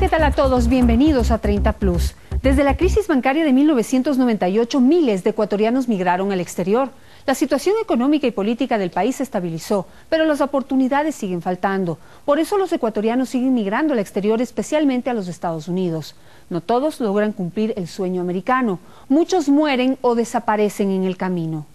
¿qué tal a todos? Bienvenidos a 30 Plus. Desde la crisis bancaria de 1998, miles de ecuatorianos migraron al exterior. La situación económica y política del país se estabilizó, pero las oportunidades siguen faltando. Por eso los ecuatorianos siguen migrando al exterior, especialmente a los Estados Unidos. No todos logran cumplir el sueño americano. Muchos mueren o desaparecen en el camino.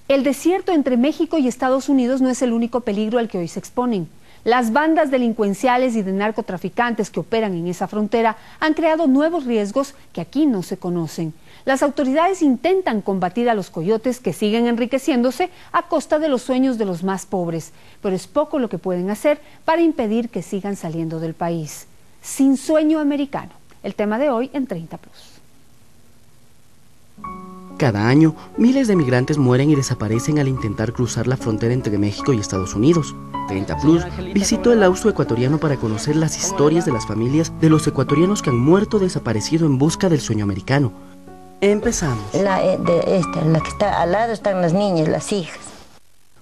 El desierto entre México y Estados Unidos no es el único peligro al que hoy se exponen. Las bandas delincuenciales y de narcotraficantes que operan en esa frontera han creado nuevos riesgos que aquí no se conocen. Las autoridades intentan combatir a los coyotes que siguen enriqueciéndose a costa de los sueños de los más pobres, pero es poco lo que pueden hacer para impedir que sigan saliendo del país. Sin sueño americano, el tema de hoy en 30 Plus. Cada año, miles de migrantes mueren y desaparecen al intentar cruzar la frontera entre México y Estados Unidos. 30 Plus visitó el Austro ecuatoriano para conocer las historias de las familias de los ecuatorianos que han muerto o desaparecido en busca del sueño americano. Empezamos. La que está al lado están las niñas, las hijas.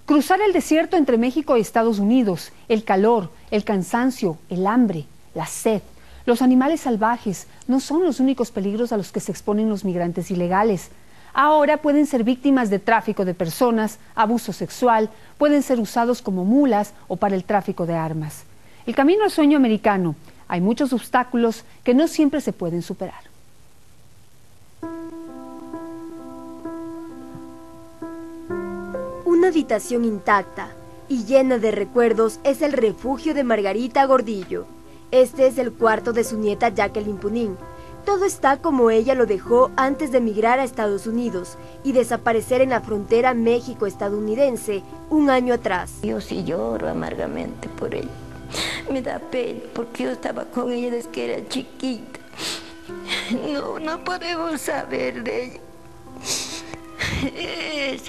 Cruzar el desierto entre México y Estados Unidos, el calor, el cansancio, el hambre, la sed, los animales salvajes no son los únicos peligros a los que se exponen los migrantes ilegales. Ahora pueden ser víctimas de tráfico de personas, abuso sexual, pueden ser usados como mulas o para el tráfico de armas. El camino al sueño americano, hay muchos obstáculos que no siempre se pueden superar. Una habitación intacta y llena de recuerdos es el refugio de Margarita Gordillo. Este es el cuarto de su nieta Jacqueline Punín. Todo está como ella lo dejó antes de emigrar a Estados Unidos y desaparecer en la frontera México-estadounidense un año atrás. Yo sí lloro amargamente por ella. Me da pena porque yo estaba con ella desde que era chiquita. No podemos saber de ella.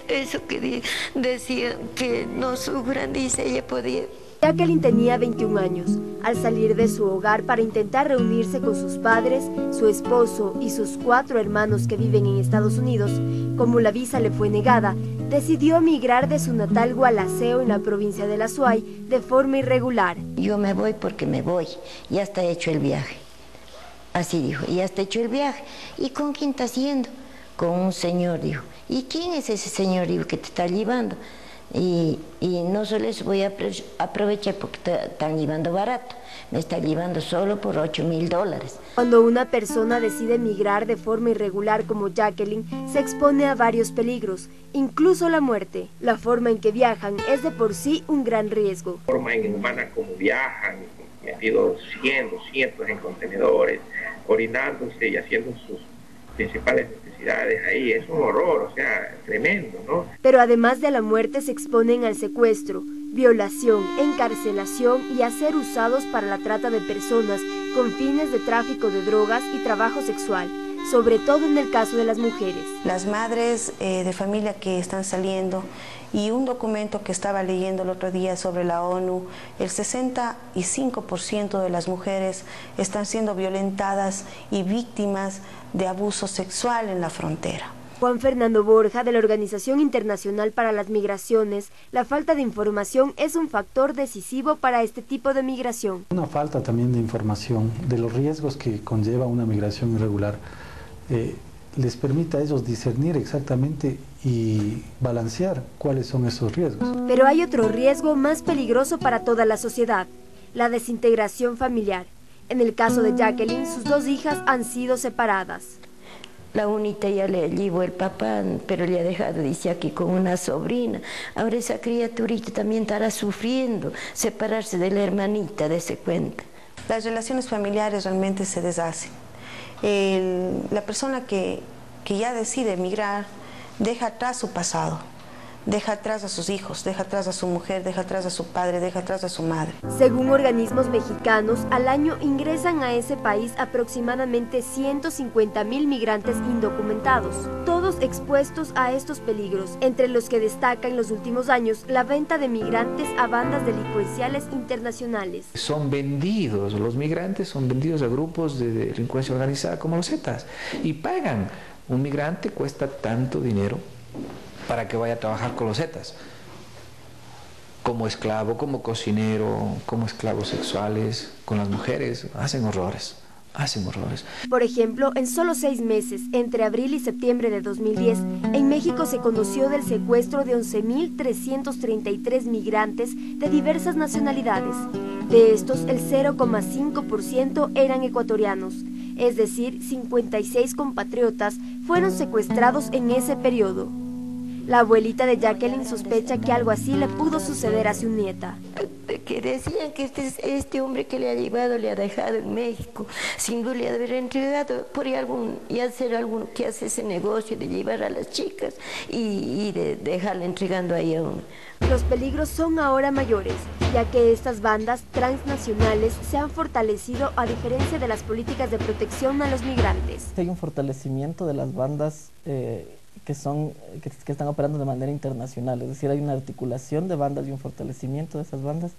Eso que decían que no sufran, dice ella podía. Jacqueline tenía 21 años. Al salir de su hogar para intentar reunirse con sus padres, su esposo y sus 4 hermanos que viven en Estados Unidos, como la visa le fue negada, decidió emigrar de su natal Gualaceo en la provincia de La Suay de forma irregular. Yo me voy porque me voy, ya está hecho el viaje. Así dijo, ya está hecho el viaje. ¿Y con quién está haciendo? Con un señor, dijo. ¿Y quién es ese señor, dijo, que te está llevando? Y no solo eso, voy a aprovechar porque te están llevando barato. Me está llevando solo por $8,000. Cuando una persona decide emigrar de forma irregular como Jacqueline, se expone a varios peligros, incluso la muerte. La forma en que viajan es de por sí un gran riesgo. La forma inhumana como viajan, metidos 100, 200 en contenedores, orinándose y haciendo sus principales necesidades ahí, es un horror, o sea, tremendo, ¿no? Pero además de la muerte se exponen al secuestro, violación, encarcelación y a ser usados para la trata de personas con fines de tráfico de drogas y trabajo sexual, sobre todo en el caso de las mujeres. Las madres de familia que están saliendo, y un documento que estaba leyendo el otro día sobre la ONU, el 65% de las mujeres están siendo violentadas y víctimas de abuso sexual en la frontera. Juan Fernando Borja, de la Organización Internacional para las Migraciones, la falta de información es un factor decisivo para este tipo de migración. Una falta también de información de los riesgos que conlleva una migración irregular les permite a ellos discernir exactamente y balancear cuáles son esos riesgos. Pero hay otro riesgo más peligroso para toda la sociedad, la desintegración familiar. En el caso de Jacqueline, sus 2 hijas han sido separadas. La unita ya le llevó el papá, pero le ha dejado, dice, aquí con una sobrina. Ahora esa criaturita también estará sufriendo, separarse de la hermanita, dése cuenta. Las relaciones familiares realmente se deshacen. La persona que ya decide emigrar deja atrás su pasado, deja atrás a sus hijos, deja atrás a su mujer, deja atrás a su padre, deja atrás a su madre. Según organismos mexicanos, al año ingresan a ese país aproximadamente 150,000 migrantes indocumentados, todos expuestos a estos peligros, entre los que destaca en los últimos años la venta de migrantes a bandas delincuenciales internacionales. Son vendidos, los migrantes son vendidos a grupos de delincuencia organizada como los Zetas y pagan. Un migrante cuesta tanto dinero para que vaya a trabajar con los Zetas. como esclavo, como cocinero, como esclavos sexuales, con las mujeres, hacen horrores. Por ejemplo, en solo 6 meses, entre abril y septiembre de 2010, en México se conoció del secuestro de 11.333 migrantes de diversas nacionalidades. De estos, el 0,5% eran ecuatorianos, es decir, 56 compatriotas fueron secuestrados en ese periodo. La abuelita de Jacqueline sospecha que algo así le pudo suceder a su nieta. Que decían que este hombre que le ha llevado le ha dejado en México, sin duda le ha de haber entregado por hacer alguno que hace ese negocio de llevar a las chicas y de dejarle entregando ahí a uno. Los peligros son ahora mayores, ya que estas bandas transnacionales se han fortalecido a diferencia de las políticas de protección a los migrantes. Hay un fortalecimiento de las bandas que están operando de manera internacional, es decir, hay una articulación de bandas y un fortalecimiento de esas bandas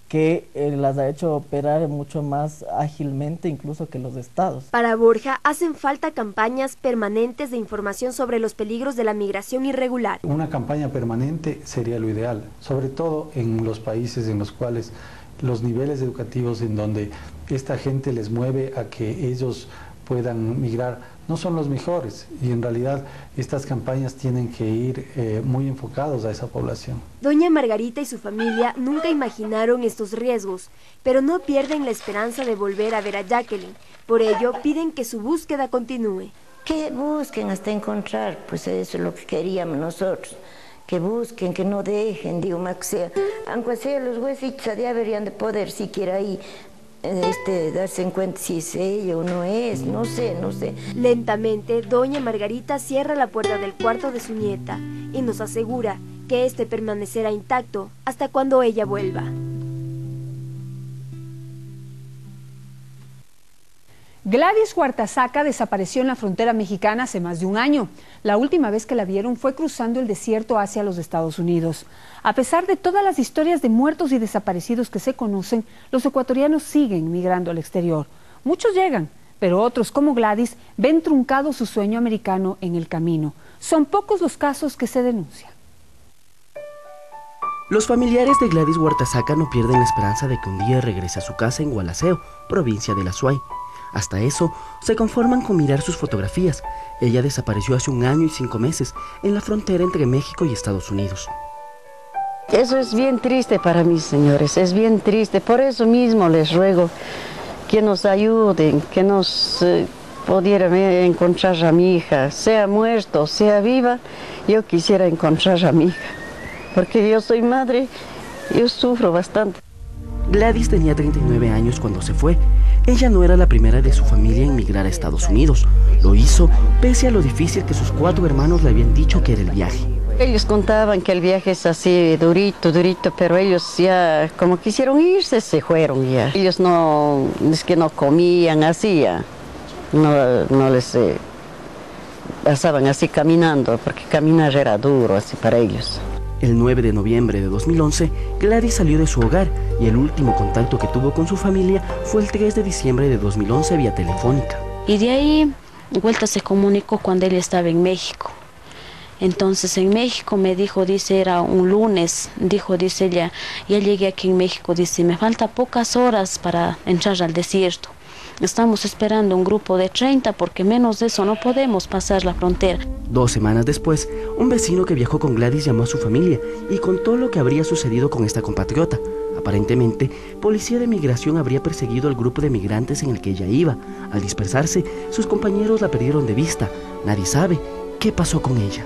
que las ha hecho operar mucho más ágilmente incluso que los estados. Para Borja, hacen falta campañas permanentes de información sobre los peligros de la migración irregular. Una campaña permanente sería lo ideal, sobre todo en los países en los cuales los niveles educativos en donde esta gente les mueve a que ellos puedan migrar no son los mejores y en realidad estas campañas tienen que ir muy enfocados a esa población. Doña Margarita y su familia nunca imaginaron estos riesgos, pero no pierden la esperanza de volver a ver a Jacqueline. Por ello piden que su búsqueda continúe. Que busquen hasta encontrar, pues eso es lo que queríamos nosotros. Que busquen, que no dejen, digo, aunque sea los huesitos ya deberían de poder siquiera ahí darse en cuenta si es ella o no es, no sé. Lentamente, doña Margarita cierra la puerta del cuarto de su nieta y nos asegura que este permanecerá intacto hasta cuando ella vuelva. Gladys Huartasaca desapareció en la frontera mexicana hace más de un año. La última vez que la vieron fue cruzando el desierto hacia los Estados Unidos. A pesar de todas las historias de muertos y desaparecidos que se conocen, los ecuatorianos siguen migrando al exterior. Muchos llegan, pero otros, como Gladys, ven truncado su sueño americano en el camino. Son pocos los casos que se denuncian. Los familiares de Gladys Huartasaca no pierden la esperanza de que un día regrese a su casa en Gualaceo, provincia de La Suay. Hasta eso, se conforman con mirar sus fotografías. Ella desapareció hace 1 año y 5 meses en la frontera entre México y Estados Unidos. Eso es bien triste para mí, señores, es bien triste. Por eso mismo les ruego que nos ayuden, que nos pudieran encontrar a mi hija. Sea muerto, sea viva, yo quisiera encontrar a mi hija. Porque yo soy madre, yo sufro bastante. Gladys tenía 39 años cuando se fue. Ella no era la primera de su familia en migrar a Estados Unidos. Lo hizo pese a lo difícil que sus 4 hermanos le habían dicho que era el viaje. Ellos contaban que el viaje es así durito, pero ellos ya como quisieron irse, se fueron ya. Ellos no, es que no comían así ya, no les pasaban así caminando, porque caminar era duro así para ellos. El 9 de noviembre de 2011, Gladys salió de su hogar y el último contacto que tuvo con su familia fue el 3 de diciembre de 2011 vía telefónica. Y de ahí, vuelta se comunicó cuando él estaba en México. Entonces en México me dijo, dice, era un lunes, dice ella, ya llegué aquí en México, dice, me falta pocas horas para entrar al desierto. Estamos esperando un grupo de 30 porque menos de eso no podemos pasar la frontera. 2 semanas después, un vecino que viajó con Gladys llamó a su familia y contó lo que habría sucedido con esta compatriota. Aparentemente, policía de migración habría perseguido al grupo de migrantes en el que ella iba. Al dispersarse, sus compañeros la perdieron de vista. Nadie sabe qué pasó con ella.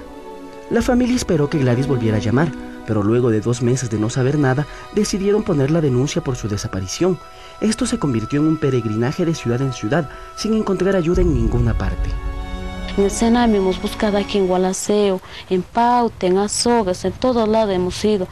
La familia esperó que Gladys volviera a llamar, pero luego de 2 meses de no saber nada, decidieron poner la denuncia por su desaparición. Esto se convirtió en un peregrinaje de ciudad en ciudad, sin encontrar ayuda en ninguna parte. En el Senami hemos buscado aquí en Gualaceo, en Paute, en Azogues, en todos lados hemos ido.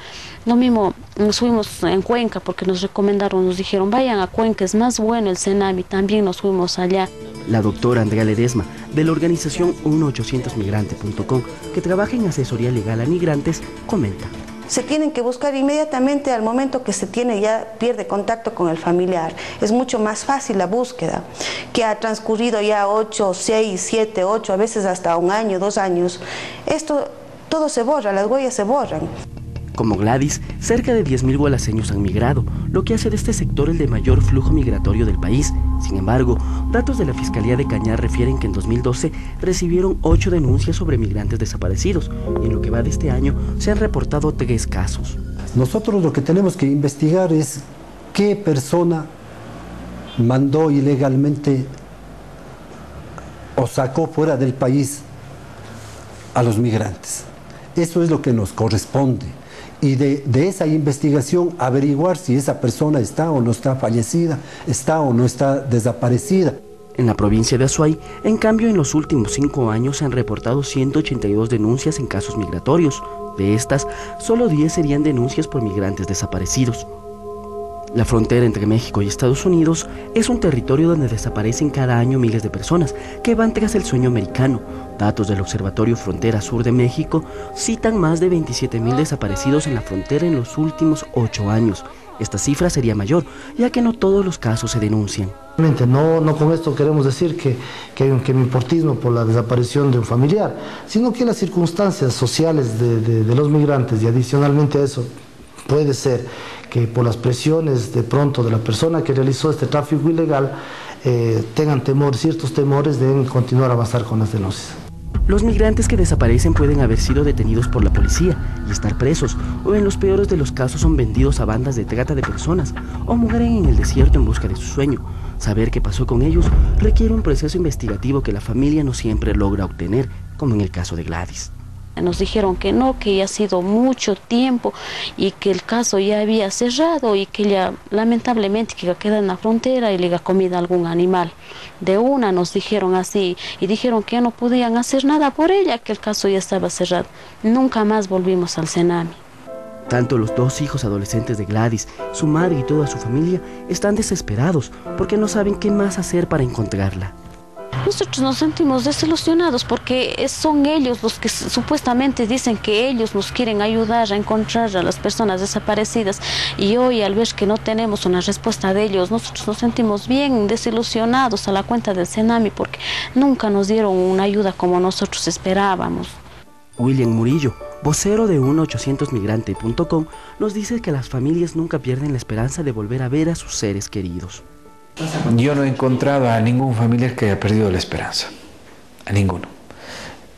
Lo mismo nos fuimos en Cuenca porque nos recomendaron, nos dijeron vayan a Cuenca, es más bueno el Senami, también nos fuimos allá. La doctora Andrea Ledesma, de la organización 1800migrante.com, que trabaja en asesoría legal a migrantes, comenta. Se tienen que buscar inmediatamente al momento que se tiene, ya pierde contacto con el familiar. Es mucho más fácil la búsqueda, que ha transcurrido ya 8, 6, 7, 8, a veces hasta 1 año, 2 años. Esto todo se borra, las huellas se borran. Como Gladys, cerca de 10.000 gualaseños han migrado, lo que hace de este sector el de mayor flujo migratorio del país. Sin embargo, datos de la Fiscalía de Cañar refieren que en 2012 recibieron 8 denuncias sobre migrantes desaparecidos y en lo que va de este año se han reportado 3 casos. Nosotros lo que tenemos que investigar es qué persona mandó ilegalmente o sacó fuera del país a los migrantes. Eso es lo que nos corresponde. Y de esa investigación averiguar si esa persona está o no está fallecida, está o no está desaparecida. En la provincia de Azuay, en cambio, en los últimos 5 años se han reportado 182 denuncias en casos migratorios. De estas, solo 10 serían denuncias por migrantes desaparecidos. La frontera entre México y Estados Unidos es un territorio donde desaparecen cada año miles de personas que van tras el sueño americano. Datos del Observatorio Frontera Sur de México citan más de 27.000 desaparecidos en la frontera en los últimos 8 años. Esta cifra sería mayor, ya que no todos los casos se denuncian. No con esto queremos decir que hay un quemiportismo por la desaparición de un familiar, sino que las circunstancias sociales de los migrantes, y adicionalmente a eso puede ser que por las presiones de pronto de la persona que realizó este tráfico ilegal tengan ciertos temores de continuar a avanzar con las denuncias. Los migrantes que desaparecen pueden haber sido detenidos por la policía y estar presos, o en los peores de los casos son vendidos a bandas de trata de personas o mueren en el desierto en busca de su sueño. Saber qué pasó con ellos requiere un proceso investigativo que la familia no siempre logra obtener, como en el caso de Gladys. Nos dijeron que no, que ya ha sido mucho tiempo y que el caso ya había cerrado y que ya lamentablemente que queda en la frontera y le ha comido algún animal. De una nos dijeron así y dijeron que ya no podían hacer nada por ella, que el caso ya estaba cerrado. Nunca más volvimos al Senami. Tanto los 2 hijos adolescentes de Gladys, su madre y toda su familia están desesperados porque no saben qué más hacer para encontrarla. Nosotros nos sentimos desilusionados porque son ellos los que supuestamente dicen que ellos nos quieren ayudar a encontrar a las personas desaparecidas, y hoy al ver que no tenemos una respuesta de ellos, nosotros nos sentimos bien desilusionados a la cuenta del Senami porque nunca nos dieron una ayuda como nosotros esperábamos. William Murillo, vocero de 1-800migrante.com, nos dice que las familias nunca pierden la esperanza de volver a ver a sus seres queridos. Yo no he encontrado a ningún familiar que haya perdido la esperanza, a ninguno.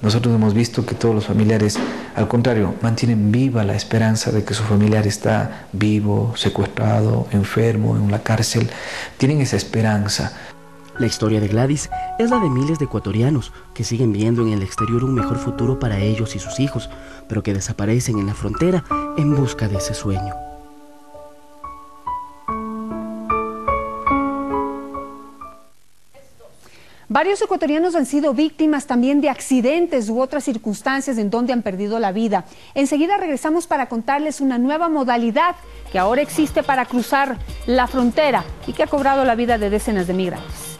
Nosotros hemos visto que todos los familiares, al contrario, mantienen viva la esperanza de que su familiar está vivo, secuestrado, enfermo, en la cárcel. Tienen esa esperanza. La historia de Gladys es la de miles de ecuatorianos que siguen viendo en el exterior un mejor futuro para ellos y sus hijos, pero que desaparecen en la frontera en busca de ese sueño. Varios ecuatorianos han sido víctimas también de accidentes u otras circunstancias en donde han perdido la vida. Enseguida regresamos para contarles una nueva modalidad que ahora existe para cruzar la frontera y que ha cobrado la vida de decenas de migrantes.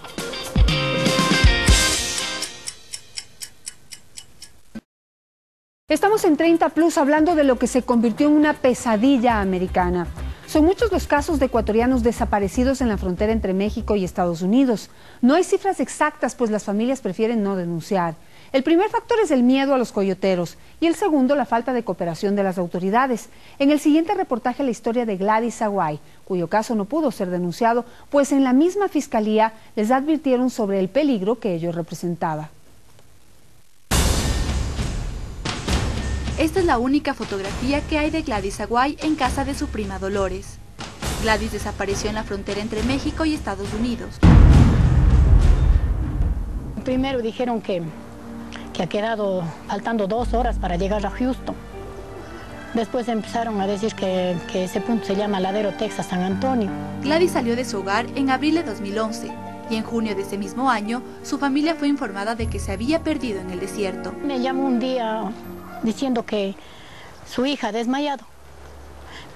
Estamos en 30 Plus hablando de lo que se convirtió en una pesadilla americana. Son muchos los casos de ecuatorianos desaparecidos en la frontera entre México y Estados Unidos. No hay cifras exactas, pues las familias prefieren no denunciar. El primer factor es el miedo a los coyoteros y el segundo, la falta de cooperación de las autoridades. En el siguiente reportaje, la historia de Gladys Aguay, cuyo caso no pudo ser denunciado, pues en la misma fiscalía les advirtieron sobre el peligro que ello representaba. Esta es la única fotografía que hay de Gladys Aguay en casa de su prima Dolores. Gladys desapareció en la frontera entre México y Estados Unidos. Primero dijeron que ha quedado faltando 2 horas para llegar a Houston. Después empezaron a decir que ese punto se llama Ladero, Texas, San Antonio. Gladys salió de su hogar en abril de 2011 y en junio de ese mismo año su familia fue informada de que se había perdido en el desierto. Me llamó un día diciendo que su hija ha desmayado,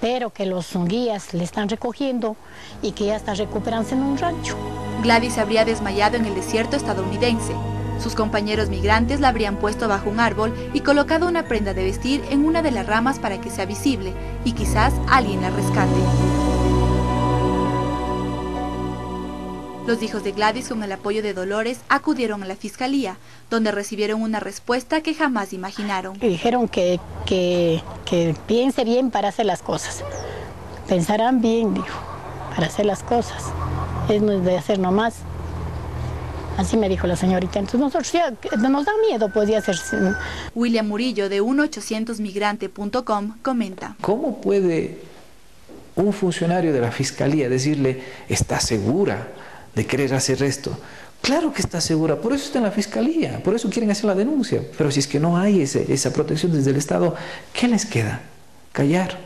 pero que los guías le están recogiendo y que ya está recuperándose en un rancho. Gladys se habría desmayado en el desierto estadounidense. Sus compañeros migrantes la habrían puesto bajo un árbol y colocado una prenda de vestir en una de las ramas para que sea visible y quizás alguien la rescate. Los hijos de Gladys, con el apoyo de Dolores, acudieron a la fiscalía, donde recibieron una respuesta que jamás imaginaron. Dijeron que piense bien para hacer las cosas. Pensarán bien, dijo, para hacer las cosas. Es no es de hacer nomás. Así me dijo la señorita. Entonces nosotros ya nos da miedo, pues, de hacer. William Murillo, de 1-800migrante.com, comenta. ¿Cómo puede un funcionario de la fiscalía decirle, ¿está segura de querer hacer esto? Claro que está segura, por eso está en la fiscalía, por eso quieren hacer la denuncia. Pero si es que no hay esa protección desde el Estado, ¿qué les queda? Callar,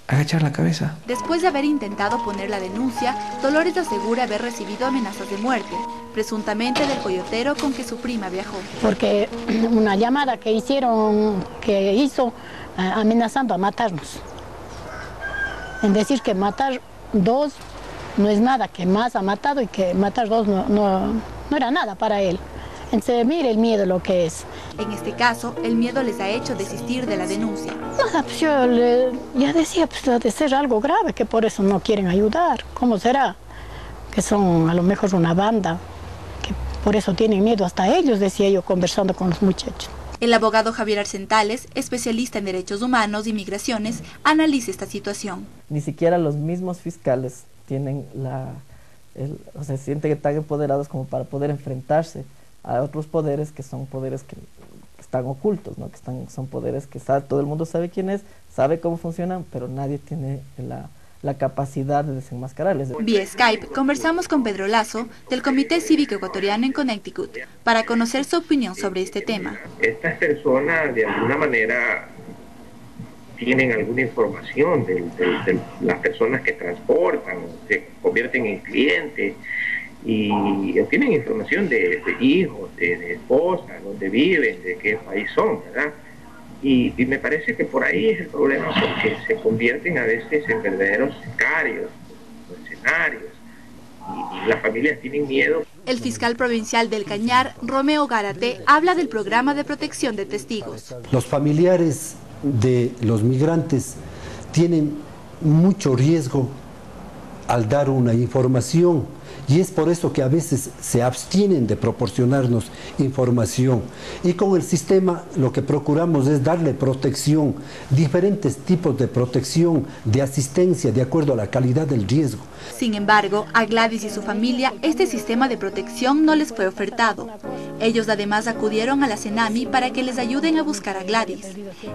agachar la cabeza. Después de haber intentado poner la denuncia, Dolores asegura haber recibido amenazas de muerte, presuntamente del coyotero con que su prima viajó. Porque una llamada que hizo amenazando a matarnos. En decir que matar 2 no es nada, que más ha matado y que matar 2 no era nada para él. Entonces, mire el miedo lo que es. En este caso, el miedo les ha hecho desistir de la denuncia. Nada, pues yo ya decía, pues de ser algo grave, que por eso no quieren ayudar. ¿Cómo será? Que son a lo mejor una banda, que por eso tienen miedo hasta ellos, decía yo conversando con los muchachos. El abogado Javier Arcentales, especialista en derechos humanos y migraciones, analiza esta situación. Ni siquiera los mismos fiscales tienen se sienten que están empoderados como para poder enfrentarse a otros poderes que son poderes que están ocultos, ¿no? Son poderes que todo el mundo sabe quién es, sabe cómo funcionan, pero nadie tiene la capacidad de desenmascararles. Vía Skype conversamos con Pedro Lazo, del Comité Cívico Ecuatoriano en Connecticut, para conocer su opinión sobre este tema. Estas personas, de alguna manera, tienen alguna información de las personas que transportan, se convierten en clientes, y obtienen información de hijos, de esposas, dónde viven, de qué país son, ¿verdad? Y me parece que por ahí es el problema, porque se convierten a veces en verdaderos sicarios, mercenarios, y las familias tienen miedo. El fiscal provincial del Cañar, Romeo Gárate, habla del programa de protección de testigos. Los familiares de los migrantes tienen mucho riesgo al dar una información, y es por eso que a veces se abstienen de proporcionarnos información. Y con el sistema lo que procuramos es darle protección, diferentes tipos de protección, de asistencia, de acuerdo a la calidad del riesgo. Sin embargo, a Gladys y su familia este sistema de protección no les fue ofertado. Ellos además acudieron a la CENAMI para que les ayuden a buscar a Gladys.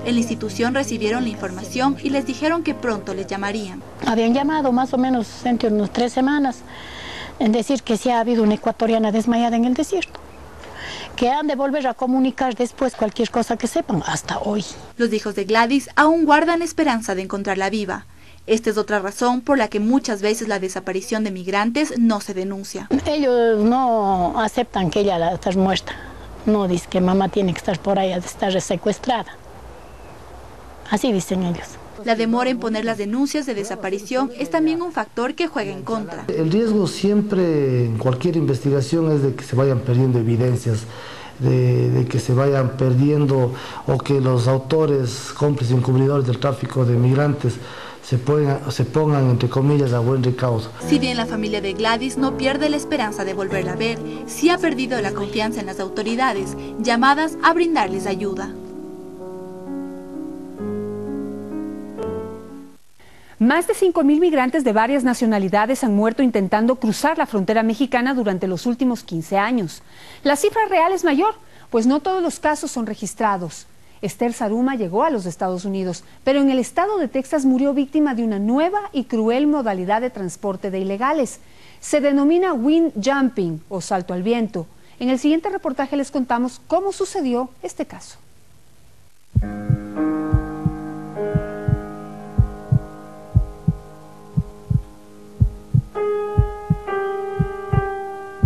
En la institución recibieron la información y les dijeron que pronto les llamarían. Habían llamado más o menos entre unas 3 semanas, en decir que sí ha habido una ecuatoriana desmayada en el desierto, que han de volver a comunicar después cualquier cosa que sepan, hasta hoy. Los hijos de Gladys aún guardan esperanza de encontrarla viva. Esta es otra razón por la que muchas veces la desaparición de migrantes no se denuncia. Ellos no aceptan que ella está muerta. No dicen que mamá tiene que estar por ahí, de estar secuestrada. Así dicen ellos. La demora en poner las denuncias de desaparición es también un factor que juega en contra. El riesgo siempre en cualquier investigación es de que se vayan perdiendo evidencias, de que se vayan perdiendo, o que los autores, cómplices, encubridores del tráfico de migrantes se pongan, entre comillas, a buen recaudo. Si bien la familia de Gladys no pierde la esperanza de volverla a ver, sí ha perdido la confianza en las autoridades, llamadas a brindarles ayuda. Más de 5.000 migrantes de varias nacionalidades han muerto intentando cruzar la frontera mexicana durante los últimos 15 años. La cifra real es mayor, pues no todos los casos son registrados. Esther Saruma llegó a los Estados Unidos, pero en el estado de Texas murió víctima de una nueva y cruel modalidad de transporte de ilegales. Se denomina wind jumping o salto al viento. En el siguiente reportaje les contamos cómo sucedió este caso.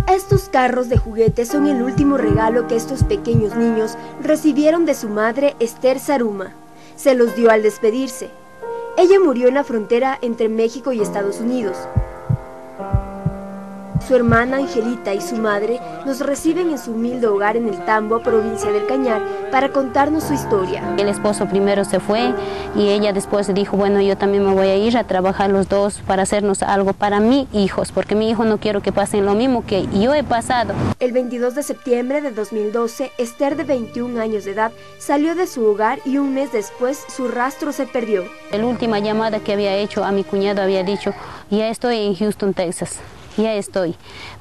Estos carros de juguete son el último regalo que estos pequeños niños recibieron de su madre Esther Saruma. Se los dio al despedirse. Ella murió en la frontera entre México y Estados Unidos. Su hermana Angelita y su madre nos reciben en su humilde hogar en el Tambo, provincia del Cañar, para contarnos su historia. El esposo primero se fue y ella después dijo, bueno, yo también me voy a ir a trabajar los dos para hacernos algo para mis hijos, porque mi hijo no quiero que pasen lo mismo que yo he pasado. El 22 de septiembre de 2012, Esther, de 21 años de edad, salió de su hogar y un mes después su rastro se perdió. La última llamada que había hecho a mi cuñado había dicho, ya estoy en Houston, Texas. Ya estoy,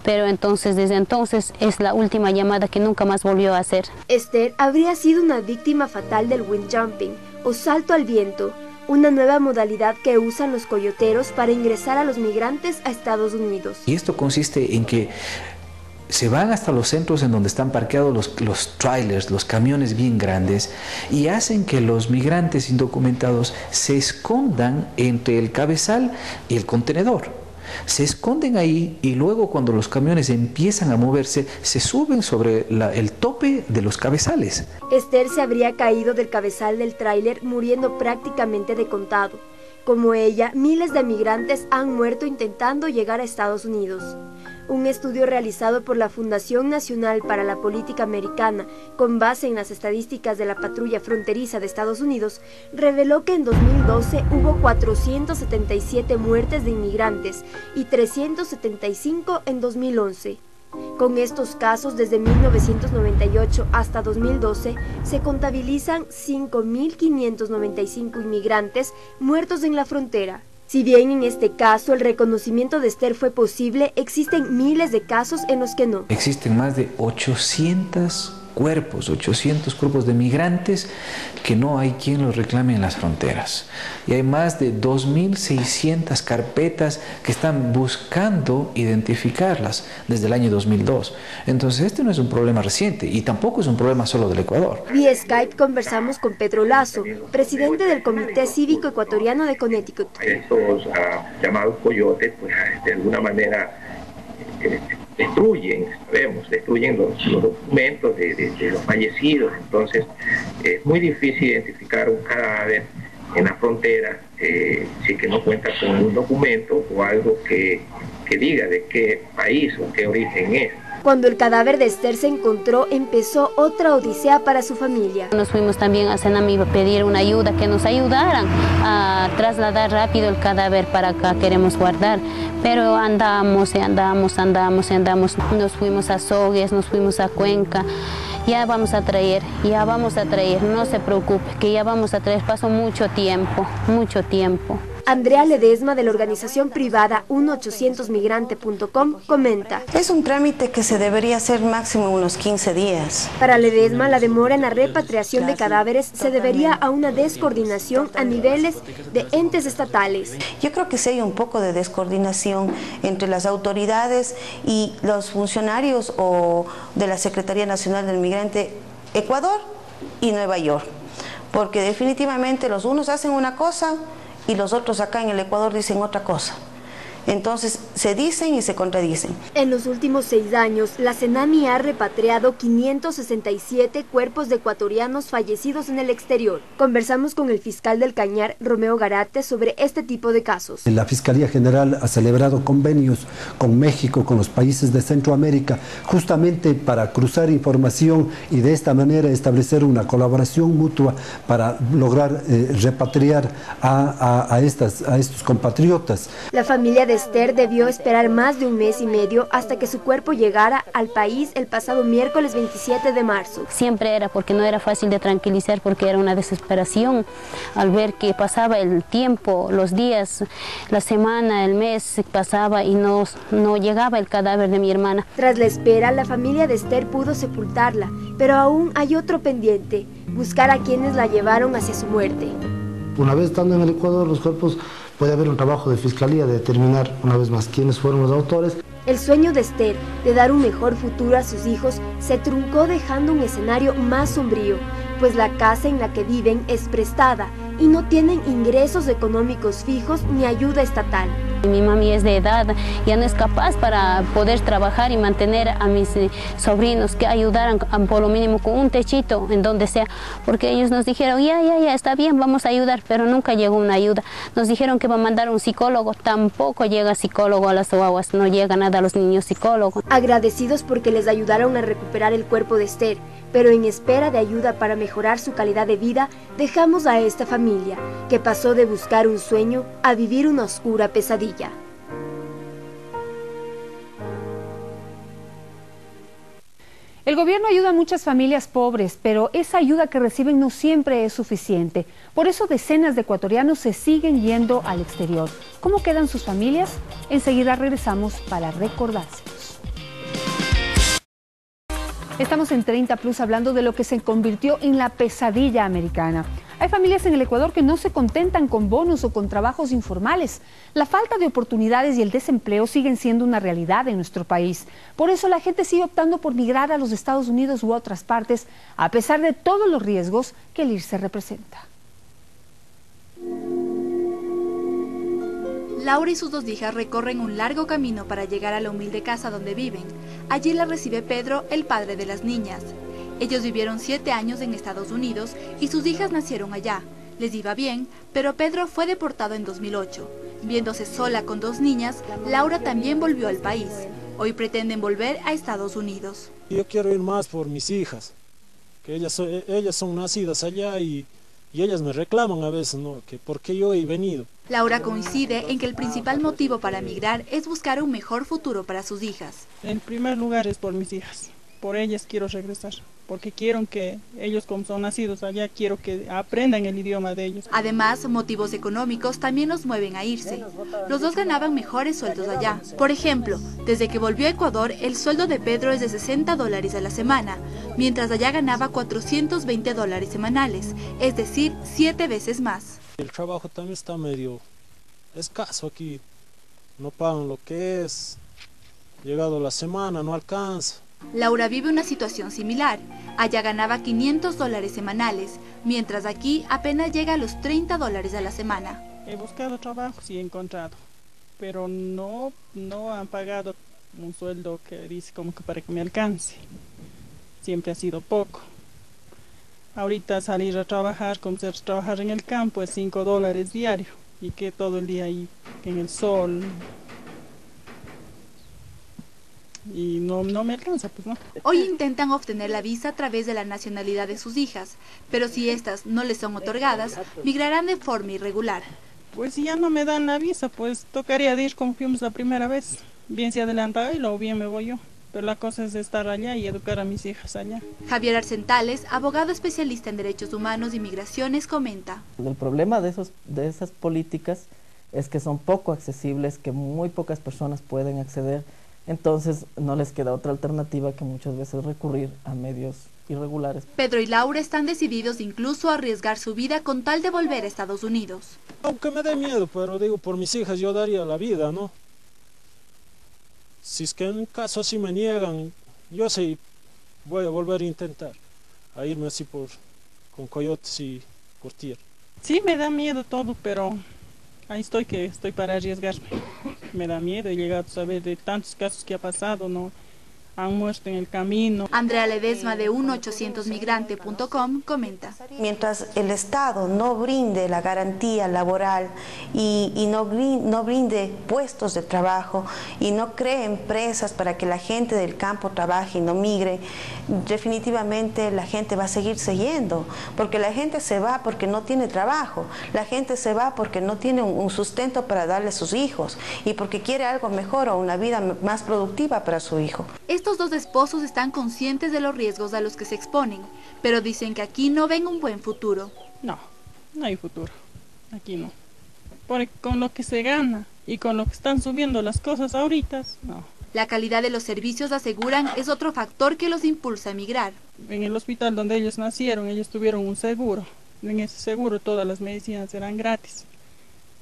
pero entonces desde entonces es la última llamada que nunca más volvió a hacer. Esther habría sido una víctima fatal del windjumping o salto al viento, una nueva modalidad que usan los coyoteros para ingresar a los migrantes a Estados Unidos. Y esto consiste en que se van hasta los centros en donde están parqueados los trailers, los camiones bien grandes, y hacen que los migrantes indocumentados se escondan entre el cabezal y el contenedor. Se esconden ahí y luego cuando los camiones empiezan a moverse, se suben sobre el tope de los cabezales. Esther se habría caído del cabezal del tráiler muriendo prácticamente de contado. Como ella, miles de migrantes han muerto intentando llegar a Estados Unidos. Un estudio realizado por la Fundación Nacional para la Política Americana, con base en las estadísticas de la Patrulla Fronteriza de Estados Unidos, reveló que en 2012 hubo 477 muertes de inmigrantes y 375 en 2011. Con estos casos, desde 1998 hasta 2012, se contabilizan 5.595 inmigrantes muertos en la frontera. Si bien en este caso el reconocimiento de Esther fue posible, existen miles de casos en los que no. Existen más de 800 cuerpos de migrantes que no hay quien los reclame en las fronteras. Y hay más de 2.600 carpetas que están buscando identificarlas desde el año 2002. Entonces este no es un problema reciente y tampoco es un problema solo del Ecuador. Vía Skype conversamos con Pedro Lazo, presidente del Comité Cívico Ecuatoriano de Connecticut. Estos llamados coyotes, pues de alguna manera destruyen los documentos de los fallecidos. Entonces es muy difícil identificar un cadáver en la frontera si que no cuenta con un documento o algo que diga de qué país o qué origen es. Cuando el cadáver de Esther se encontró, empezó otra odisea para su familia. Nos fuimos también a Senami a pedir una ayuda, que nos ayudaran a trasladar rápido el cadáver para acá, queremos guardar. Pero andamos. Nos fuimos a Sogues, nos fuimos a Cuenca. Ya vamos a traer, no se preocupe, que ya vamos a traer. Pasó mucho tiempo. Andrea Ledesma, de la organización privada 1800migrante.com, comenta: es un trámite que se debería hacer máximo unos 15 días. Para Ledesma, la demora en la repatriación de cadáveres se debería a una descoordinación a niveles de entes estatales. Yo creo que sí hay un poco de descoordinación entre las autoridades y los funcionarios o de la Secretaría Nacional del Migrante Ecuador y Nueva York, porque definitivamente los unos hacen una cosa y los otros acá en el Ecuador dicen otra cosa. Entonces se dicen y se contradicen. En los últimos 6 años, la CENAMI ha repatriado 567 cuerpos de ecuatorianos fallecidos en el exterior. Conversamos con el fiscal del Cañar, Romeo Garate, sobre este tipo de casos. La Fiscalía General ha celebrado convenios con México, con los países de Centroamérica, justamente para cruzar información y de esta manera establecer una colaboración mutua para lograr repatriar a estos compatriotas. La familia de Esther debió esperar más de 1 mes y medio hasta que su cuerpo llegara al país el pasado miércoles 27 de marzo. Siempre era porque no era fácil de tranquilizar, porque era una desesperación al ver que pasaba el tiempo, los días, la semana, el mes pasaba y no llegaba el cadáver de mi hermana. Tras la espera, la familia de Esther pudo sepultarla, pero aún hay otro pendiente: buscar a quienes la llevaron hacia su muerte. Una vez estando en el Ecuador, los cuerpos, puede haber un trabajo de fiscalía de determinar una vez más quiénes fueron los autores. El sueño de Esther de dar un mejor futuro a sus hijos se truncó, dejando un escenario más sombrío, pues la casa en la que viven es prestada y no tienen ingresos económicos fijos ni ayuda estatal. Mi mami es de edad, ya no es capaz para poder trabajar y mantener a mis sobrinos, que ayudaran por lo mínimo con un techito en donde sea, porque ellos nos dijeron, ya, está bien, vamos a ayudar, pero nunca llegó una ayuda. Nos dijeron que va a mandar un psicólogo, tampoco llega psicólogo a las guaguas, no llega nada a los niños psicólogos. Agradecidos porque les ayudaron a recuperar el cuerpo de Esther, pero en espera de ayuda para mejorar su calidad de vida, dejamos a esta familia, que pasó de buscar un sueño a vivir una oscura pesadilla. El gobierno ayuda a muchas familias pobres, pero esa ayuda que reciben no siempre es suficiente. Por eso decenas de ecuatorianos se siguen yendo al exterior. ¿Cómo quedan sus familias? Enseguida regresamos para recordárselos. Estamos en 30 Plus hablando de lo que se convirtió en la pesadilla americana. Hay familias en el Ecuador que no se contentan con bonos o con trabajos informales. La falta de oportunidades y el desempleo siguen siendo una realidad en nuestro país. Por eso la gente sigue optando por migrar a los Estados Unidos u otras partes, a pesar de todos los riesgos que el irse representa. Laura y sus dos hijas recorren un largo camino para llegar a la humilde casa donde viven. Allí la recibe Pedro, el padre de las niñas. Ellos vivieron 7 años en Estados Unidos y sus hijas nacieron allá. Les iba bien, pero Pedro fue deportado en 2008. Viéndose sola con 2 niñas, Laura también volvió al país. Hoy pretenden volver a Estados Unidos. Yo quiero ir más por mis hijas, que ellas son nacidas allá y ellas me reclaman a veces, ¿no?, que por qué yo he venido. Laura coincide en que el principal motivo para emigrar es buscar un mejor futuro para sus hijas. En primer lugar es por mis hijas, por ellas quiero regresar, porque quiero que ellos, como son nacidos allá, quiero que aprendan el idioma de ellos. Además, motivos económicos también los mueven a irse. Los dos ganaban mejores sueldos allá. Por ejemplo, desde que volvió a Ecuador, el sueldo de Pedro es de $60 a la semana, mientras allá ganaba $420 semanales, es decir, 7 veces más. El trabajo también está medio escaso aquí, no pagan lo que es, llegado la semana no alcanza. Laura vive una situación similar. Allá ganaba $500 semanales, mientras aquí apenas llega a los $30 a la semana. He buscado trabajo, sí he encontrado, pero no han pagado un sueldo que dice como que para que me alcance. Siempre ha sido poco. Ahorita salir a trabajar, como trabajar en el campo, es $5 diario, y que todo el día ahí en el sol. Y no me alcanza, pues no. Hoy intentan obtener la visa a través de la nacionalidad de sus hijas, pero si estas no les son otorgadas, migrarán de forma irregular. Pues si ya no me dan la visa, pues tocaría de ir como fuimos la primera vez. Bien se adelanta él o bien me voy yo. Pero la cosa es estar allá y educar a mis hijas allá. Javier Arcentales, abogado especialista en derechos humanos y migraciones, comenta. El problema de esas políticas es que son poco accesibles, que muy pocas personas pueden acceder. Entonces no les queda otra alternativa que muchas veces recurrir a medios irregulares. Pedro y Laura están decididos incluso a arriesgar su vida con tal de volver a Estados Unidos. Aunque me dé miedo, pero digo, por mis hijas yo daría la vida, ¿no? Si es que en caso así me niegan, yo sí voy a volver a intentar, a irme así con coyotes y por tierra. Sí, me da miedo todo, pero ahí estoy para arriesgarme. Me da miedo, he llegado a saber de tantos casos que ha pasado, ¿no? Han muerto en el camino. Andrea Ledesma de 1-800migrante.com comenta. Mientras el Estado no brinde la garantía laboral y no brinde puestos de trabajo y no cree empresas para que la gente del campo trabaje y no migre, definitivamente la gente va a seguirse yendo, porque la gente se va porque no tiene trabajo, la gente se va porque no tiene un sustento para darle a sus hijos y porque quiere algo mejor o una vida más productiva para su hijo. Estos dos esposos están conscientes de los riesgos a los que se exponen, pero dicen que aquí no ven un buen futuro. No hay futuro, aquí no. Porque con lo que se gana y con lo que están subiendo las cosas ahorita, no. La calidad de los servicios, aseguran, es otro factor que los impulsa a emigrar. En el hospital donde ellos nacieron, ellos tuvieron un seguro. En ese seguro todas las medicinas eran gratis,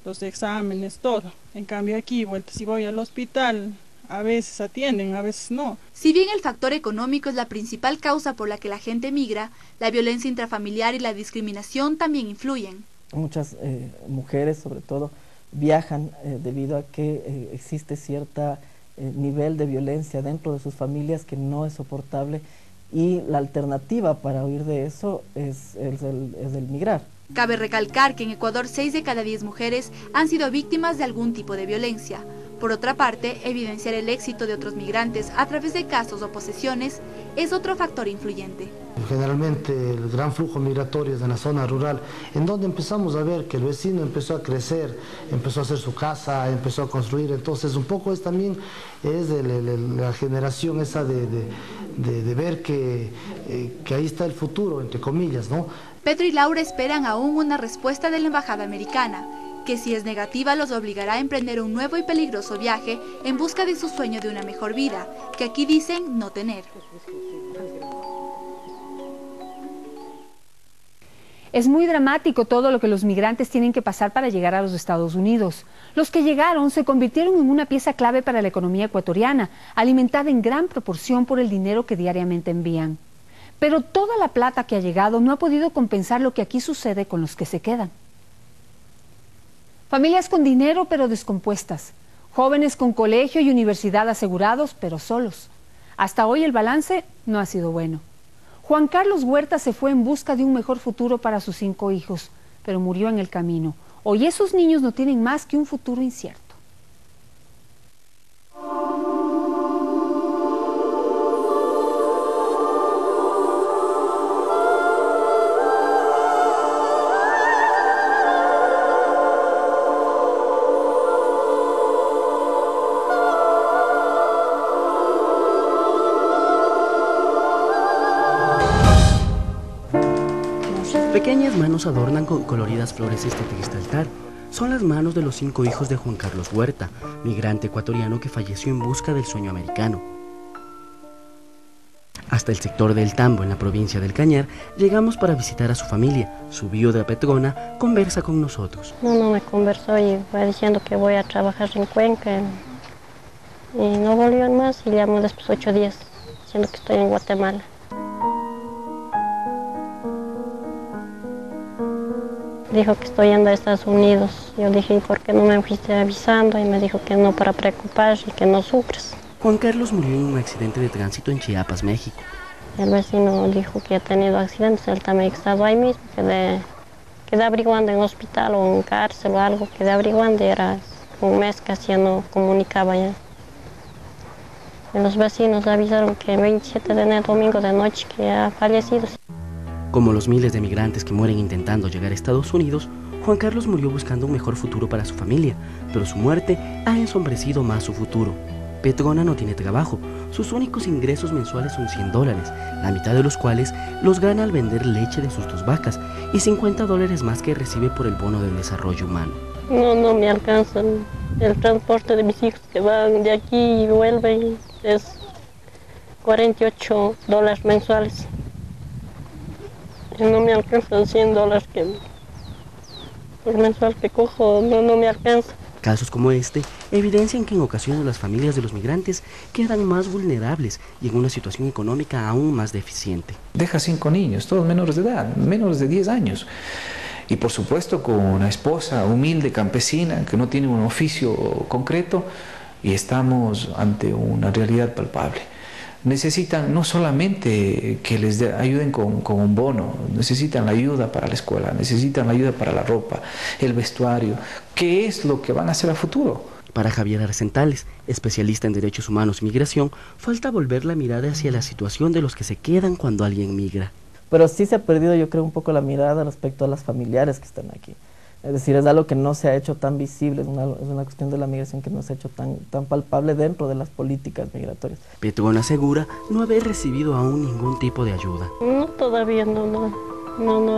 los exámenes, todo. En cambio aquí, si voy al hospital, a veces atienden, a veces no. Si bien el factor económico es la principal causa por la que la gente emigra, la violencia intrafamiliar y la discriminación también influyen. Muchas mujeres, sobre todo, viajan debido a que existe cierto nivel de violencia dentro de sus familias que no es soportable, y la alternativa para huir de eso es el migrar. Cabe recalcar que en Ecuador 6 de cada 10 mujeres han sido víctimas de algún tipo de violencia. Por otra parte, evidenciar el éxito de otros migrantes a través de casos o posesiones es otro factor influyente. Generalmente el gran flujo migratorio es en la zona rural, en donde empezamos a ver que el vecino empezó a crecer, empezó a hacer su casa, empezó a construir. Entonces un poco también es la generación esa de ver que ahí está el futuro, entre comillas, ¿no? Pedro y Laura esperan aún una respuesta de la embajada americana, que si es negativa los obligará a emprender un nuevo y peligroso viaje en busca de su sueño de una mejor vida, que aquí dicen no tener. Es muy dramático todo lo que los migrantes tienen que pasar para llegar a los Estados Unidos. Los que llegaron se convirtieron en una pieza clave para la economía ecuatoriana, alimentada en gran proporción por el dinero que diariamente envían. Pero toda la plata que ha llegado no ha podido compensar lo que aquí sucede con los que se quedan. Familias con dinero pero descompuestas, jóvenes con colegio y universidad asegurados pero solos. Hasta hoy el balance no ha sido bueno. Juan Carlos Huerta se fue en busca de un mejor futuro para sus 5 hijos, pero murió en el camino. Hoy esos niños no tienen más que un futuro incierto. Pequeñas manos adornan con coloridas flores este triste altar. Son las manos de los 5 hijos de Juan Carlos Huerta, migrante ecuatoriano que falleció en busca del sueño americano. Hasta el sector del Tambo, en la provincia del Cañar, llegamos para visitar a su familia. Su viuda Petrona conversa con nosotros. No me conversó y fue diciendo que voy a trabajar en Cuenca. Y no volvió más y llamó después 8 días, diciendo que estoy en Guatemala. Dijo que estoy yendo a Estados Unidos. Yo dije, ¿y por qué no me fuiste avisando? Y me dijo que no, para preocupar y que no sufres. Juan Carlos murió en un accidente de tránsito en Chiapas, México. El vecino dijo que ha tenido accidentes, él también ha estado ahí mismo, quedé averiguando en hospital o en cárcel o algo, quedé averiguando, era un mes casi ya no comunicaba ya. Y los vecinos avisaron que el 27 de enero, domingo de noche, que ha fallecido. Como los miles de migrantes que mueren intentando llegar a Estados Unidos, Juan Carlos murió buscando un mejor futuro para su familia, pero su muerte ha ensombrecido más su futuro. Petrona no tiene trabajo, sus únicos ingresos mensuales son $100, la mitad de los cuales los gana al vender leche de sus 2 vacas y $50 más que recibe por el bono del desarrollo humano. No me alcanza el transporte de mis hijos que van de aquí y vuelven, es $48 mensuales. No me alcanzan $100 que por mensual que cojo, no me alcanza. Casos como este evidencian que en ocasiones las familias de los migrantes quedan más vulnerables y en una situación económica aún más deficiente. Deja 5 niños, todos menores de edad, menores de 10 años. Y por supuesto con una esposa humilde, campesina, que no tiene un oficio concreto, y estamos ante una realidad palpable. Necesitan no solamente que les ayuden con un bono, necesitan la ayuda para la escuela, necesitan la ayuda para la ropa, el vestuario. ¿Qué es lo que van a hacer a futuro? Para Javier Arcentales, especialista en derechos humanos y migración, falta volver la mirada hacia la situación de los que se quedan cuando alguien migra. Pero sí se ha perdido, yo creo, un poco la mirada respecto a las familiares que están aquí. Es decir, es algo que no se ha hecho tan visible, es una cuestión de la migración que no se ha hecho tan palpable dentro de las políticas migratorias. Petrona asegura no haber recibido aún ningún tipo de ayuda. No, todavía no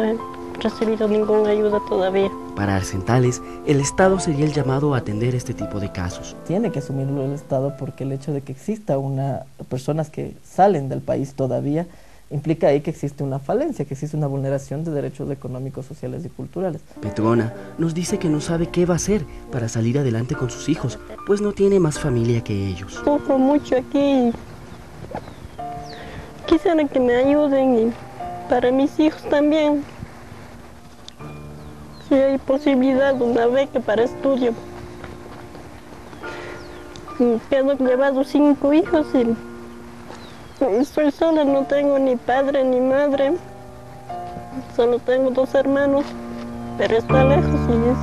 he recibido ninguna ayuda todavía. Para Arcentales, el Estado sería el llamado a atender este tipo de casos. Tiene que asumirlo el Estado porque el hecho de que exista personas que salen del país todavía implica ahí que existe una falencia, que existe una vulneración de derechos económicos, sociales y culturales. Petrona nos dice que no sabe qué va a hacer para salir adelante con sus hijos, pues no tiene más familia que ellos. Sufro mucho aquí. Quisiera que me ayuden y para mis hijos también. si hay posibilidad de una beca para estudio. Quedo llevado 5 hijos y soy sola, no tengo ni padre ni madre. Solo tengo 2 hermanos, pero está lejos y es...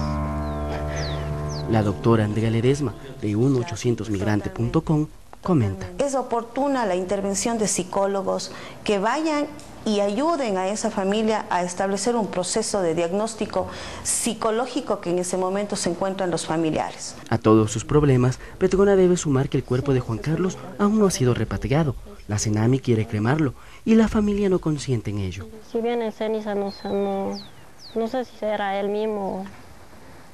La doctora Andrea Ledesma, de 1-800migrante.com, comenta. Es oportuna la intervención de psicólogos que vayan y ayuden a esa familia a establecer un proceso de diagnóstico psicológico que en ese momento se encuentran los familiares. A todos sus problemas, Petrona debe sumar que el cuerpo de Juan Carlos aún no ha sido repatriado. La CENAMI quiere cremarlo y la familia no consiente en ello. Si viene ceniza, no sé si será él mismo.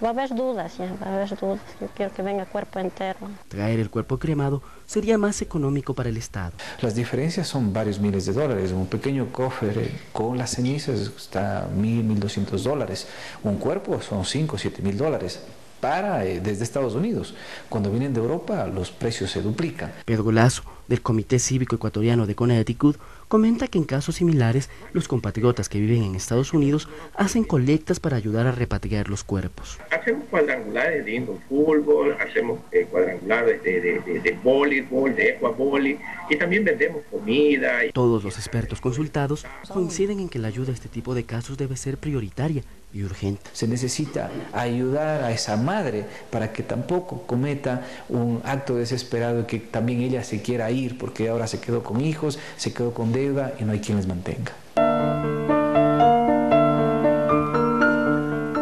Va a haber dudas, ya, va a haber dudas. Yo quiero que venga cuerpo entero. Traer el cuerpo cremado sería más económico para el Estado. Las diferencias son varios miles de dólares. Un pequeño cofre con las cenizas está $1,000, $1,200. Un cuerpo son $5,000, $7,000 desde Estados Unidos. Cuando vienen de Europa, los precios se duplican. Pedro Lazo, del Comité Cívico Ecuatoriano de Connecticut, comenta que en casos similares, los compatriotas que viven en Estados Unidos hacen colectas para ayudar a repatriar los cuerpos. Hacemos cuadrangulares de indoor fútbol, hacemos cuadrangulares de voleibol, de ecuavoli, y también vendemos comida. Todos los expertos consultados coinciden en que la ayuda a este tipo de casos debe ser prioritaria y urgente. Se necesita ayudar a esa madre para que tampoco cometa un acto desesperado y que también ella se quiera ir porque ahora se quedó con hijos, se quedó con deuda y no hay quien les mantenga.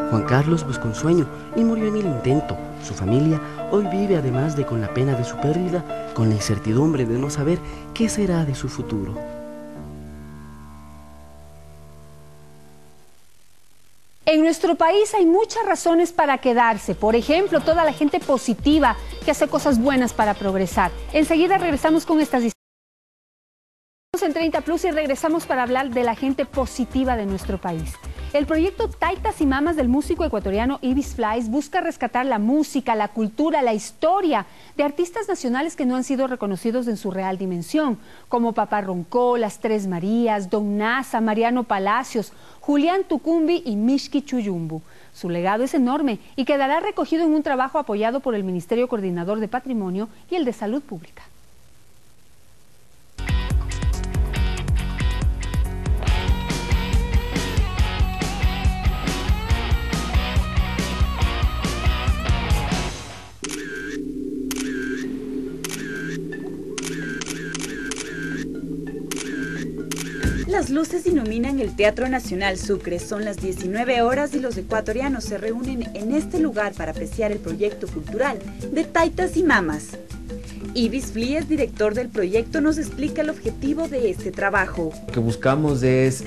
Juan Carlos buscó un sueño y murió en el intento. Su familia hoy vive, además de con la pena de su pérdida, con la incertidumbre de no saber qué será de su futuro. En nuestro país hay muchas razones para quedarse. Por ejemplo, toda la gente positiva que hace cosas buenas para progresar. Enseguida regresamos con estas historias. En 30 Plus y regresamos para hablar de la gente positiva de nuestro país. El proyecto Taitas y Mamas del músico ecuatoriano Ibis Flies busca rescatar la música, la cultura, la historia de artistas nacionales que no han sido reconocidos en su real dimensión, como Papá Roncó, Las Tres Marías, Don Nasa, Mariano Palacios, Julián Tucumbi y Mishki Chuyumbu. Su legado es enorme y quedará recogido en un trabajo apoyado por el Ministerio Coordinador de Patrimonio y el de Salud Pública. Las luces iluminan el Teatro Nacional Sucre. Son las 19 horas y los ecuatorianos se reúnen en este lugar para apreciar el proyecto cultural de Taitas y Mamas. Ibis Flies, director del proyecto, nos explica el objetivo de este trabajo. Lo que buscamos es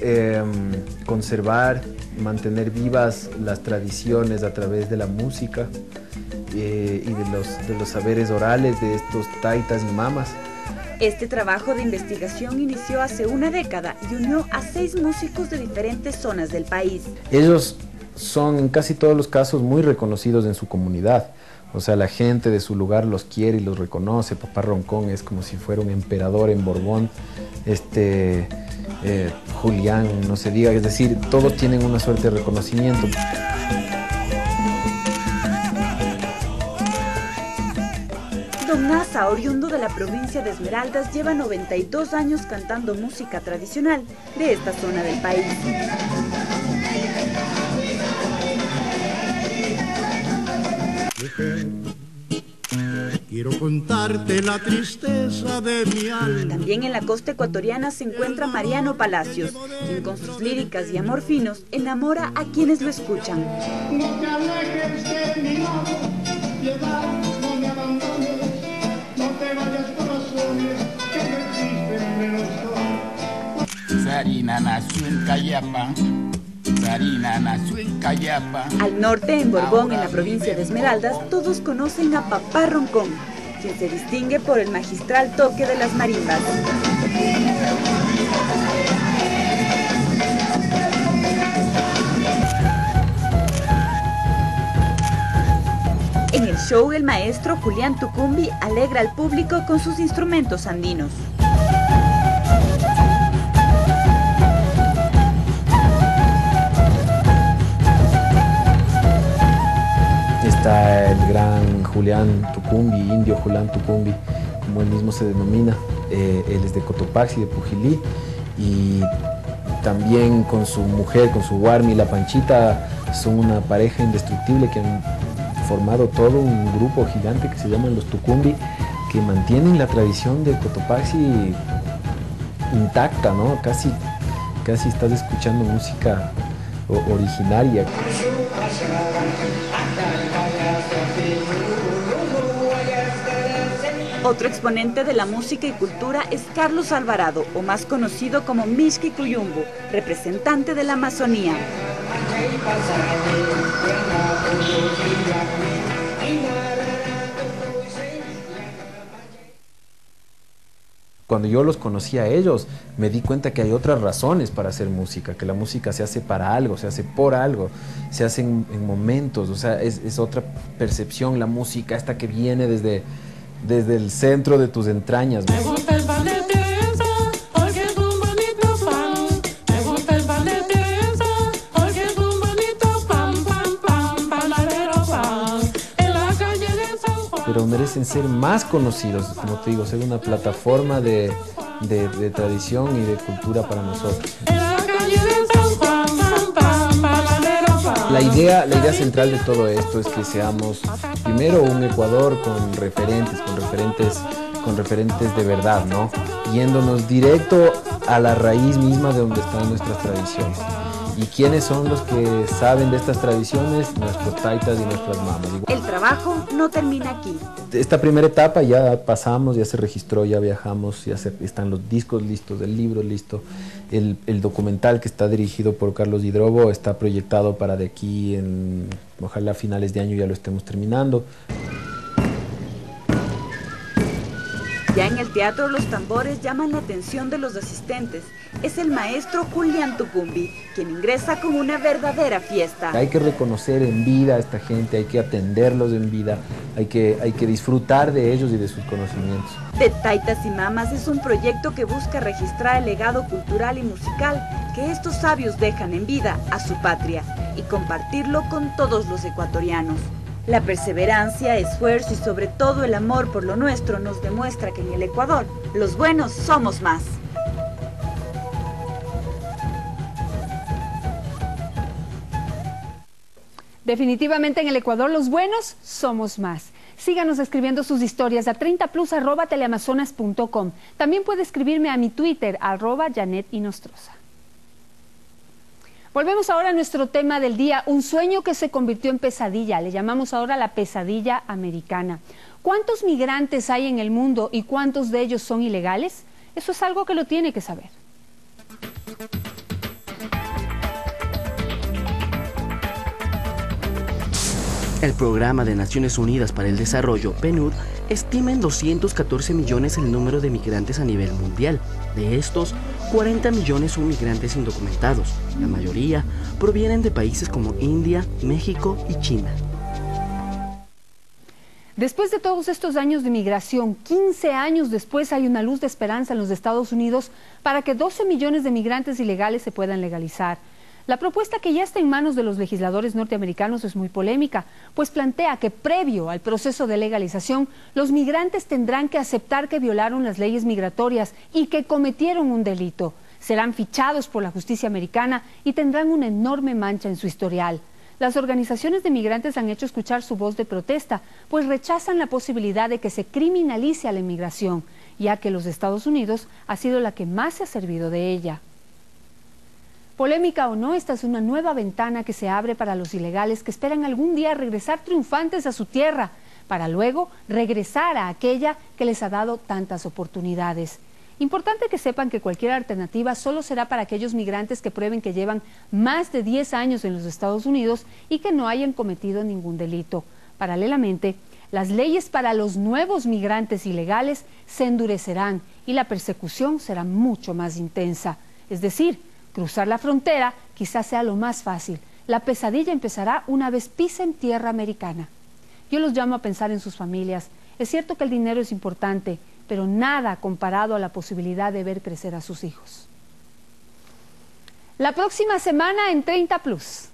conservar, mantener vivas las tradiciones a través de la música y de los saberes orales de estos taitas y mamas. Este trabajo de investigación inició hace una década y unió a 6 músicos de diferentes zonas del país. Ellos son en casi todos los casos muy reconocidos en su comunidad. O sea, la gente de su lugar los quiere y los reconoce. Papá Roncón es como si fuera un emperador en Borbón. Julián, no se diga, es decir, todos tienen una suerte de reconocimiento. Don Nasa, oriundo de la provincia de Esmeraldas, lleva 92 años cantando música tradicional de esta zona del país. Quiero contarte la tristeza de mi alma. También en la costa ecuatoriana se encuentra Mariano Palacios, quien con sus líricas y amor finos enamora a quienes lo escuchan. No te alejes de mi lado, no me abandones, no te vayas corazones, que no existen menos dos. Sarina nació en Cayapa. Sarina nació en Cayapa. Al norte, en Borbón, en la provincia de Esmeraldas, todos conocen a Papá Roncón, quien se distingue por el magistral toque de las marimbas. En el show, el maestro Julián Tucumbi alegra al público con sus instrumentos andinos. está el gran Julián Tucumbi, indio Julián Tucumbi, como él mismo se denomina. Él es de Cotopaxi, de Pujilí, y también con su mujer, con su Warmi, la Panchita, son una pareja indestructible que han formado todo un grupo gigante que se llaman los Tucumbi, que mantienen la tradición de Cotopaxi intacta, ¿no? Casi estás escuchando música originaria. Otro exponente de la música y cultura es Carlos Alvarado, o más conocido como Mixqui Cuyumbu, representante de la Amazonía. Cuando yo los conocí a ellos, me di cuenta que hay otras razones para hacer música, que la música se hace para algo, se hace por algo, se hace en momentos, o sea, es otra percepción la música, esta que viene desde el centro de tus entrañas. Me gusta el ballet Teresa, porque es un bonito pan. Me gusta el ballet Teresa, porque es un bonito pan, pan, pan, panadero pan. En la calle de San Juan. Pero merecen ser más conocidos, como te digo, ser una plataforma de tradición y de cultura para nosotros. En la calle de San Juan, pan, pan, panadero pan. La idea central de todo esto es que seamos primero un Ecuador con referentes de verdad, ¿no? Yéndonos directo a la raíz misma de donde están nuestras tradiciones. ¿Y quiénes son los que saben de estas tradiciones? Nuestros taitas y nuestras mamas. El trabajo no termina aquí. Esta primera etapa ya pasamos, ya se registró, ya viajamos, están los discos listos, el libro listo, el documental que está dirigido por Carlos Hidrobo está proyectado para de aquí, ojalá a finales de año ya lo estemos terminando. Ya en el teatro los tambores llaman la atención de los asistentes. Es el maestro Julián Tucumbi, quien ingresa con una verdadera fiesta. Hay que reconocer en vida a esta gente, hay que atenderlos en vida, hay que disfrutar de ellos y de sus conocimientos. De Taitas y Mamas es un proyecto que busca registrar el legado cultural y musical que estos sabios dejan en vida a su patria y compartirlo con todos los ecuatorianos. La perseverancia, esfuerzo y sobre todo el amor por lo nuestro nos demuestra que en el Ecuador los buenos somos más. Definitivamente en el Ecuador los buenos somos más. Síganos escribiendo sus historias a 30plus@teleamazonas.com. También puede escribirme a mi Twitter, @JanetInostroza. Volvemos ahora a nuestro tema del día, un sueño que se convirtió en pesadilla. Le llamamos ahora la pesadilla americana. ¿Cuántos migrantes hay en el mundo y cuántos de ellos son ilegales? Eso es algo que lo tiene que saber. El Programa de Naciones Unidas para el Desarrollo, PNUD, estima en 214 millones el número de migrantes a nivel mundial. De estos, 40 millones son migrantes indocumentados. La mayoría provienen de países como India, México y China. Después de todos estos años de migración, 15 años después hay una luz de esperanza en los Estados Unidos para que 12 millones de migrantes ilegales se puedan legalizar. La propuesta que ya está en manos de los legisladores norteamericanos es muy polémica, pues plantea que previo al proceso de legalización, los migrantes tendrán que aceptar que violaron las leyes migratorias y que cometieron un delito. Serán fichados por la justicia americana y tendrán una enorme mancha en su historial. Las organizaciones de migrantes han hecho escuchar su voz de protesta, pues rechazan la posibilidad de que se criminalice a la inmigración, ya que los Estados Unidos ha sido la que más se ha servido de ella. Polémica o no, esta es una nueva ventana que se abre para los ilegales que esperan algún día regresar triunfantes a su tierra, para luego regresar a aquella que les ha dado tantas oportunidades. Importante que sepan que cualquier alternativa solo será para aquellos migrantes que prueben que llevan más de 10 años en los Estados Unidos y que no hayan cometido ningún delito. Paralelamente, las leyes para los nuevos migrantes ilegales se endurecerán y la persecución será mucho más intensa. Es decir, cruzar la frontera quizás sea lo más fácil. La pesadilla empezará una vez pisen tierra americana. Yo los llamo a pensar en sus familias. Es cierto que el dinero es importante, pero nada comparado a la posibilidad de ver crecer a sus hijos. La próxima semana en 30 Plus.